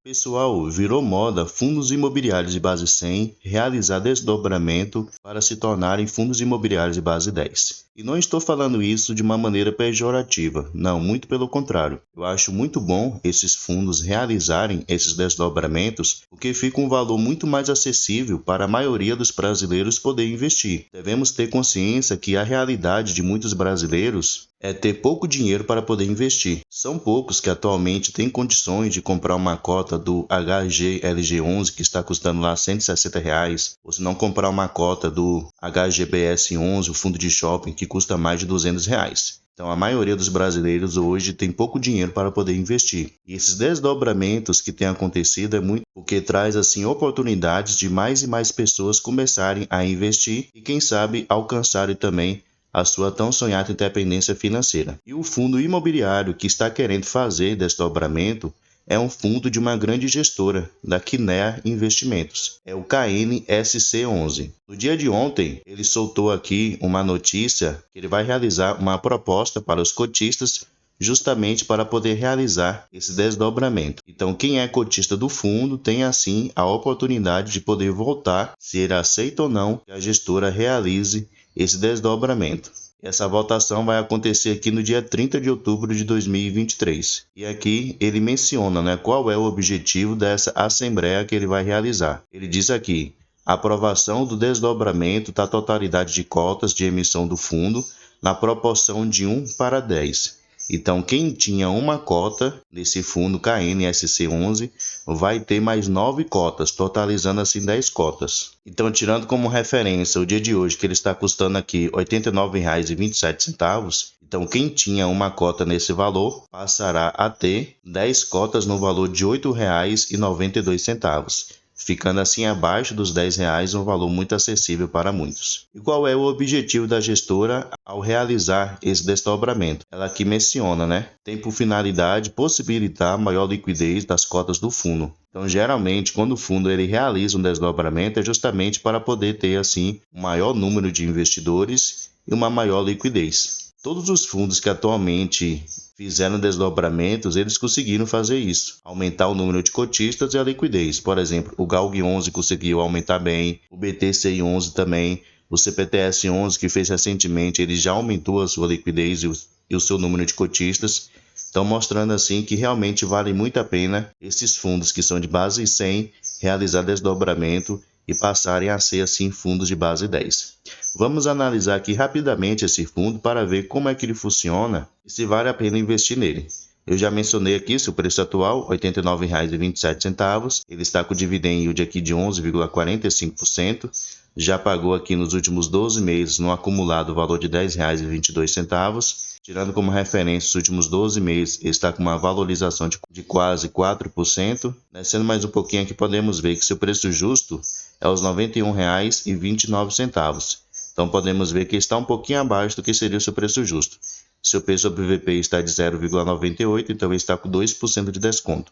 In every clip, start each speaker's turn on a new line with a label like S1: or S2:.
S1: Pessoal, virou moda fundos imobiliários de base 100 realizar desdobramento para se tornarem fundos imobiliários de base 10. E não estou falando isso de uma maneira pejorativa, não, muito pelo contrário. Eu acho muito bom esses fundos realizarem esses desdobramentos, porque fica um valor muito mais acessível para a maioria dos brasileiros poder investir. Devemos ter consciência que a realidade de muitos brasileiros é ter pouco dinheiro para poder investir. São poucos que atualmente têm condições de comprar uma cota do HGLG11 que está custando lá R$ 160, ou se não comprar uma cota do HGBS11, o fundo de shopping, que custa mais de R$ 200. Então a maioria dos brasileiros hoje tem pouco dinheiro para poder investir. E esses desdobramentos que têm acontecido é muito porque traz assim oportunidades de mais e mais pessoas começarem a investir e quem sabe alcançarem também a sua tão sonhada independência financeira. E o fundo imobiliário que está querendo fazer desdobramento é um fundo de uma grande gestora, da Kinea Investimentos. É o KNSC11. No dia de ontem, ele soltou aqui uma notícia que ele vai realizar uma proposta para os cotistas justamente para poder realizar esse desdobramento. Então, quem é cotista do fundo tem assim a oportunidade de poder votar se ele aceita ou não que a gestora realize esse desdobramento. Essa votação vai acontecer aqui no dia 30 de outubro de 2023. E aqui ele menciona, qual é o objetivo dessa assembleia que ele vai realizar. Ele diz aqui: aprovação do desdobramento da totalidade de cotas de emissão do fundo na proporção de 1:10. Então, quem tinha uma cota desse fundo KNSC11 vai ter mais 9 cotas, totalizando assim 10 cotas. Então, tirando como referência o dia de hoje, que ele está custando aqui R$ 89,27, então quem tinha uma cota nesse valor passará a ter 10 cotas no valor de R$ 8,92. Ficando assim abaixo dos R$ 10, um valor muito acessível para muitos. E qual é o objetivo da gestora ao realizar esse desdobramento? Ela aqui menciona, tem por finalidade possibilitar maior liquidez das cotas do fundo. Então, geralmente, quando o fundo ele realiza um desdobramento, é justamente para poder ter assim um maior número de investidores e uma maior liquidez. Todos os fundos que atualmente fizeram desdobramentos, eles conseguiram fazer isso, aumentar o número de cotistas e a liquidez. Por exemplo, o GALG11 conseguiu aumentar bem, o BTCI11 também, o CPTS11 que fez recentemente, ele já aumentou a sua liquidez e o seu número de cotistas. Estão mostrando assim que realmente vale muito a pena esses fundos que são de base 100 realizar desdobramento e passarem a ser assim fundos de base 10. Vamos analisar aqui rapidamente esse fundo para ver como é que ele funciona e se vale a pena investir nele. Eu já mencionei aqui seu preço atual, R$ 89,27. Ele está com dividend yield aqui de 11,45%. Já pagou aqui nos últimos 12 meses no acumulado o valor de R$ 10,22. Tirando como referência os últimos 12 meses, ele está com uma valorização de quase 4%. Descendo mais um pouquinho aqui, podemos ver que seu preço justo é os R$ 91,29. Então podemos ver que está um pouquinho abaixo do que seria o seu preço justo. Seu preço sobre VP está de 0,98, então ele está com 2% de desconto.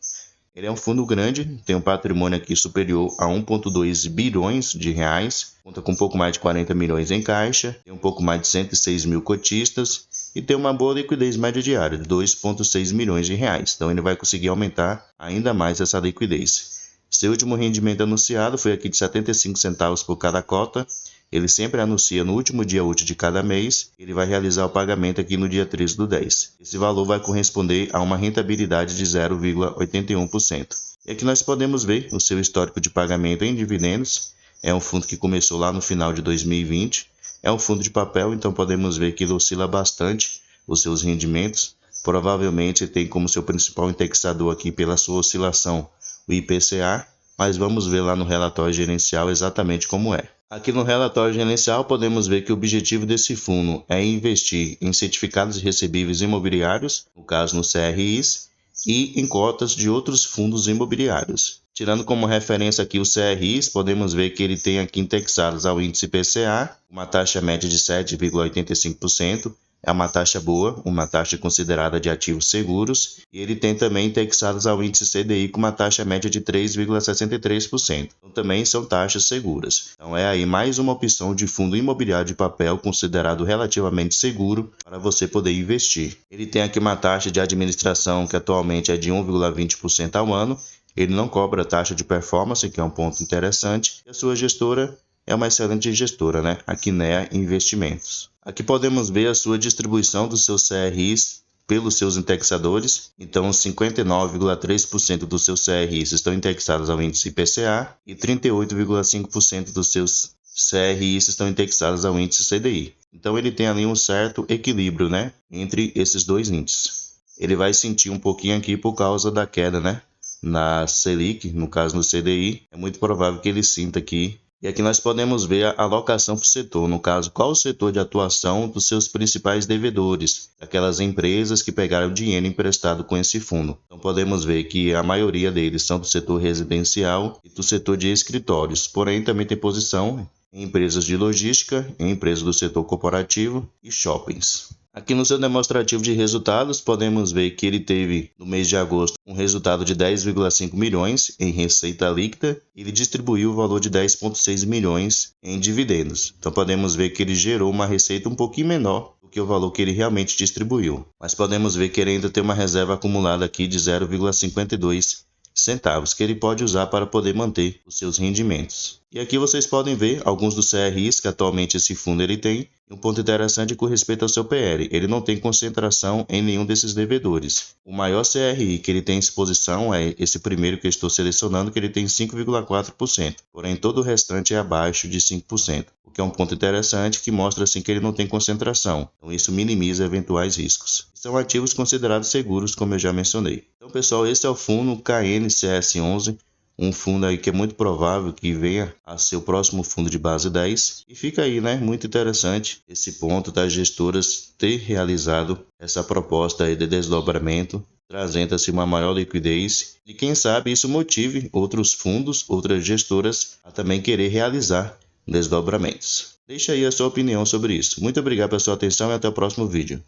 S1: Ele é um fundo grande, tem um patrimônio aqui superior a 1,2 bilhões de reais, conta com um pouco mais de 40 milhões em caixa, tem um pouco mais de 106 mil cotistas e tem uma boa liquidez média diária de 2,6 milhões de reais. Então ele vai conseguir aumentar ainda mais essa liquidez. Seu último rendimento anunciado foi aqui de 75 centavos por cada cota. Ele sempre anuncia no último dia útil de cada mês. Ele vai realizar o pagamento aqui no dia 13/10. Esse valor vai corresponder a uma rentabilidade de 0,81%. E aqui nós podemos ver o seu histórico de pagamento em dividendos. É um fundo que começou lá no final de 2020. É um fundo de papel, então podemos ver que ele oscila bastante os seus rendimentos. Provavelmente tem como seu principal indexador aqui pela sua oscilação o IPCA, mas vamos ver lá no relatório gerencial exatamente como é. Aqui no relatório gerencial podemos ver que o objetivo desse fundo é investir em certificados recebíveis imobiliários, no caso no CRIs, e em cotas de outros fundos imobiliários. Tirando como referência aqui os CRIs, podemos ver que ele tem aqui indexados ao índice IPCA, uma taxa média de 7,85%, é uma taxa boa, uma taxa considerada de ativos seguros, e ele tem também indexados ao índice CDI com uma taxa média de 3,63%. Então também são taxas seguras. Então é aí mais uma opção de fundo imobiliário de papel considerado relativamente seguro para você poder investir. Ele tem aqui uma taxa de administração que atualmente é de 1,20% ao ano, ele não cobra taxa de performance, que é um ponto interessante, e a sua gestora é uma excelente gestora, né? A Kinea Investimentos. Aqui podemos ver a sua distribuição dos seus CRIs pelos seus indexadores. Então, 59,3% dos seus CRIs estão indexados ao índice IPCA e 38,5% dos seus CRIs estão indexados ao índice CDI. Então, ele tem ali um certo equilíbrio, né, entre esses dois índices. Ele vai sentir um pouquinho aqui por causa da queda, né, na Selic, no caso no CDI. É muito provável que ele sinta aqui. E aqui nós podemos ver a alocação por setor, no caso, qual o setor de atuação dos seus principais devedores, aquelas empresas que pegaram dinheiro emprestado com esse fundo. Então podemos ver que a maioria deles são do setor residencial e do setor de escritórios, porém também tem posição em empresas de logística, em empresas do setor corporativo e shoppings. Aqui no seu demonstrativo de resultados, podemos ver que ele teve, no mês de agosto, um resultado de 10,5 milhões em receita líquida e ele distribuiu o valor de 10,6 milhões em dividendos. Então podemos ver que ele gerou uma receita um pouquinho menor do que o valor que ele realmente distribuiu. Mas podemos ver que ele ainda tem uma reserva acumulada aqui de 0,52 centavos, que ele pode usar para poder manter os seus rendimentos. E aqui vocês podem ver alguns dos CRIs que atualmente esse fundo ele tem. E um ponto interessante com respeito ao seu PL, ele não tem concentração em nenhum desses devedores. O maior CRI que ele tem exposição é esse primeiro que eu estou selecionando, que ele tem 5,4%, porém todo o restante é abaixo de 5%, o que é um ponto interessante que mostra assim que ele não tem concentração. Então isso minimiza eventuais riscos. São ativos considerados seguros, como eu já mencionei. Então pessoal, esse é o fundo KNCS11, um fundo aí que é muito provável que venha a ser o próximo fundo de base 10. E fica aí, né? Muito interessante esse ponto das gestoras ter realizado essa proposta aí de desdobramento, trazendo assim uma maior liquidez. E quem sabe isso motive outros fundos, outras gestoras a também querer realizar desdobramentos. Deixa aí a sua opinião sobre isso. Muito obrigado pela sua atenção e até o próximo vídeo.